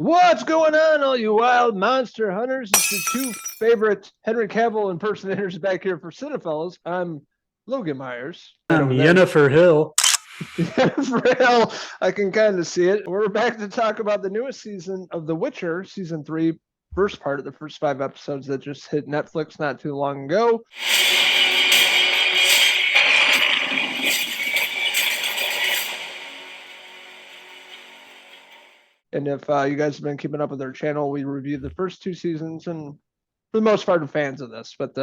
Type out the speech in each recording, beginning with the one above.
What's going on, all you wild monster hunters? It's your two favorite Henry Cavill impersonators back here for Cinefellas. I'm Logan Myers. Right over there. Yennefer Hill. Frail, I can kind of see it. We're back to talk about the newest season of The Witcher, season 3, first part of the first 5 episodes that just hit Netflix not too long ago. And if you guys have been keeping up with our channel, we reviewed the first 2 seasons, and for the most part, are fans of this. But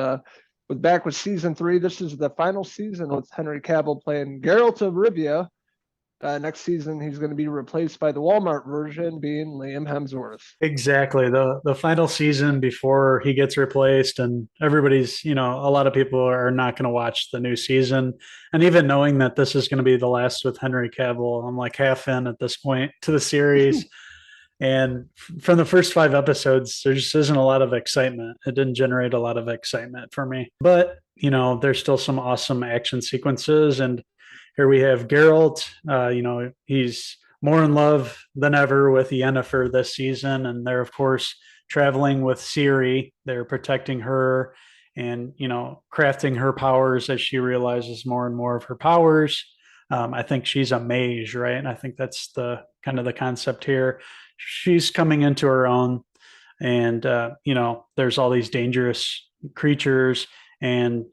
back with season 3, this is the final season with Henry Cavill playing Geralt of Rivia. Next season, he's going to be replaced by the Walmart version, being Liam Hemsworth. Exactly. The final season before he gets replaced, and everybody's, a lot of people are not going to watch the new season. And even knowing that this is going to be the last with Henry Cavill, I'm like half in at this point to the series. And from the first 5 episodes, there just isn't a lot of excitement. It didn't generate a lot of excitement for me. But, there's still some awesome action sequences. And here we have Geralt. He's more in love than ever with Yennefer this season. And they're, of course, traveling with Ciri. They're protecting her and, crafting her powers as she realizes more and more of her powers. I think she's a mage, right? And I think that's the kind of the concept here. She's coming into her own, and there's all these dangerous creatures and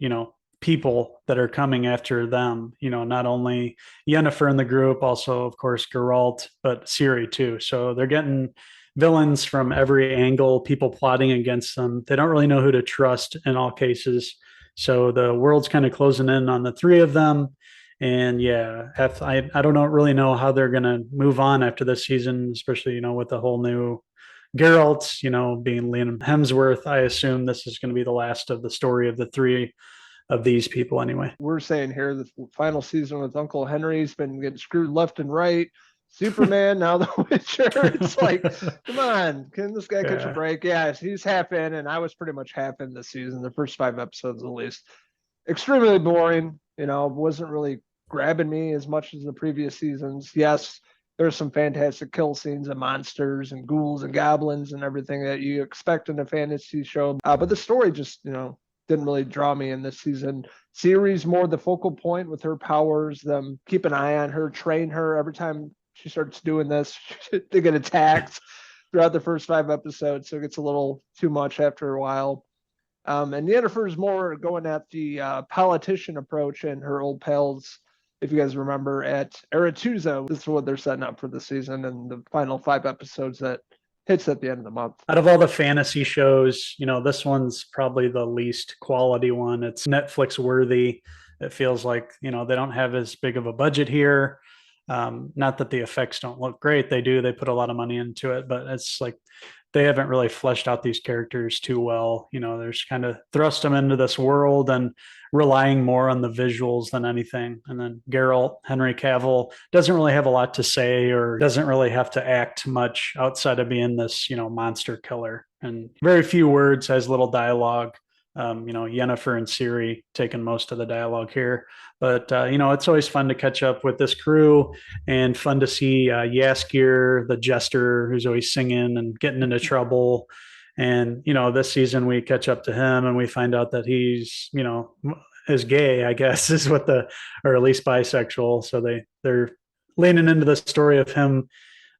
people that are coming after them. Not only Yennefer in the group, also of course Geralt, but Ciri too. So they're getting villains from every angle, people plotting against them. They don't really know who to trust in all cases. So the world's kind of closing in on the 3 of them. And yeah, I don't really know how they're going to move on after this season, especially, with the whole new Geralt, being Liam Hemsworth. I assume this is going to be the last of the story of the 3 of these people anyway. We're saying here the final season with Uncle Henry's been getting screwed left and right. Superman, now The Witcher. It's like, come on, can this guy catch a break? Yeah, he's half in, and I was pretty much half in this season, the first 5 episodes at least. Extremely boring, wasn't really grabbing me as much as the previous seasons. Yes, there's some fantastic kill scenes and monsters and ghouls and goblins and everything that you expect in a fantasy show. But the story just, didn't really draw me in this season. Ciri's more the focal point with her powers, them keep an eye on her, train her. Every time she starts doing this, they get attacked throughout the first 5 episodes, so it gets a little too much after a while. And Yennefer's more going at the politician approach and her old pals, if you guys remember, at Aretuza. This is what they're setting up for the season and the final 5 episodes that hits at the end of the month. Out of all the fantasy shows, this one's probably the least quality one. It's Netflix worthy. It feels like, they don't have as big of a budget here. Not that the effects don't look great. They do. They put a lot of money into it, but it's like they haven't really fleshed out these characters too well. They're just kind of thrust them into this world and relying more on the visuals than anything. And then Geralt, Henry Cavill, doesn't really have a lot to say or doesn't really have to act much outside of being this, monster killer. And very few words, has little dialogue. Yennefer and Ciri taking most of the dialogue here. But, it's always fun to catch up with this crew and fun to see Yaskir, the jester, who's always singing and getting into trouble. And, this season we catch up to him and we find out that he's, is gay, I guess, is what or at least bisexual. So they're leaning into the story of him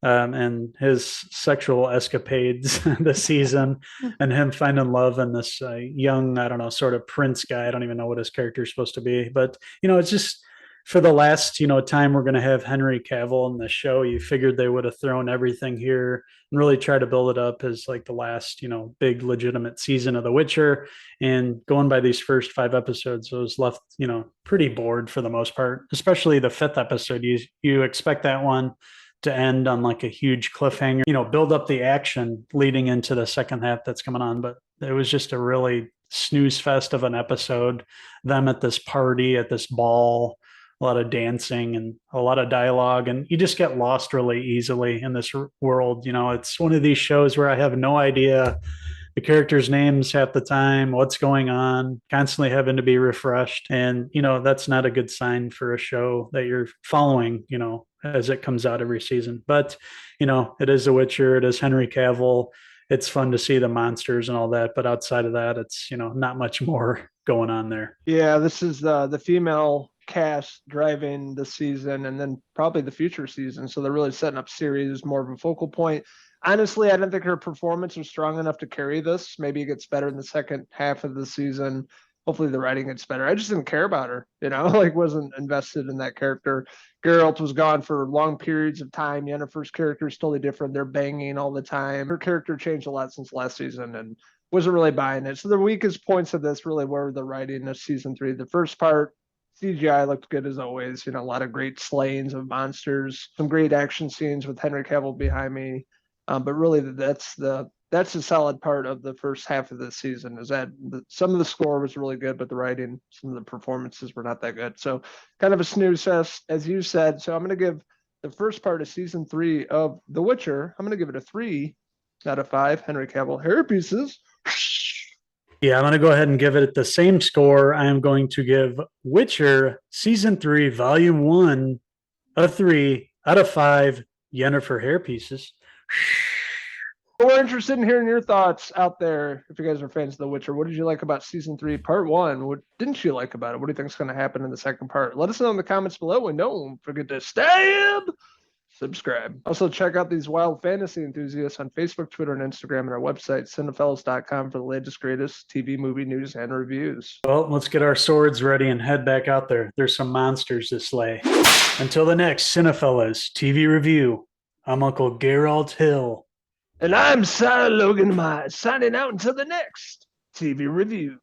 and his sexual escapades this season, and him finding love in this young, I don't know, sort of prince guy. I don't even know what his character is supposed to be, but it's just for the last time we're going to have Henry Cavill in the show. You figured they would have thrown everything here and really try to build it up as like the last big legitimate season of The Witcher. And going by these first 5 episodes, I was left pretty bored for the most part, especially the 5th episode. You expect that one to end on like a huge cliffhanger, build up the action leading into the second half that's coming on. But it was just a really snooze fest of an episode. Them at this party, at this ball, a lot of dancing and a lot of dialogue. And you just get lost really easily in this world. It's one of these shows where I have no idea the characters' names half the time, what's going on, constantly having to be refreshed. And, that's not a good sign for a show that you're following, as it comes out every season. But, it is The Witcher. It is Henry Cavill. It's fun to see the monsters and all that. But outside of that, it's, not much more going on there. Yeah, this is the female cast driving the season and then probably the future season. So they're really setting up Ciri as more of a focal point. Honestly, I didn't think her performance was strong enough to carry this. Maybe it gets better in the second half of the season. Hopefully the writing gets better. I just didn't care about her, like wasn't invested in that character. Geralt was gone for long periods of time. Yennefer's character is totally different. They're banging all the time. Her character changed a lot since last season and wasn't really buying it. So the weakest points of this really were the writing of season 3. The first part, CGI looked good as always. A lot of great slayings of monsters, some great action scenes with Henry Cavill behind me. But really, that's a solid part of the first half of the season. Is that some of the score was really good, but the writing, some of the performances were not that good. So kind of a snooze fest, as you said. So I'm going to give the first part of season 3 of The Witcher. I'm going to give it a 3 out of 5. Henry Cavill hair pieces. Yeah, I'm going to go ahead and give it the same score. I am going to give Witcher Season 3, Volume 1, a 3 out of 5 Yennefer hair pieces. We're interested in hearing your thoughts out there. If you guys are fans of The Witcher, what did you like about Season 3, Part 1? What didn't you like about it? What do you think is going to happen in the second part? Let us know in the comments below, and don't forget to subscribe. Also, check out these wild fantasy enthusiasts on Facebook, Twitter, and Instagram, and our website, cinefellas.com, for the latest, greatest TV, movie news, and reviews. Well, let's get our swords ready and head back out there. There's some monsters to slay. Until the next Cinefellas TV review, I'm Uncle Geralt Hill. And I'm Sarah Logan Mize, signing out until the next TV review.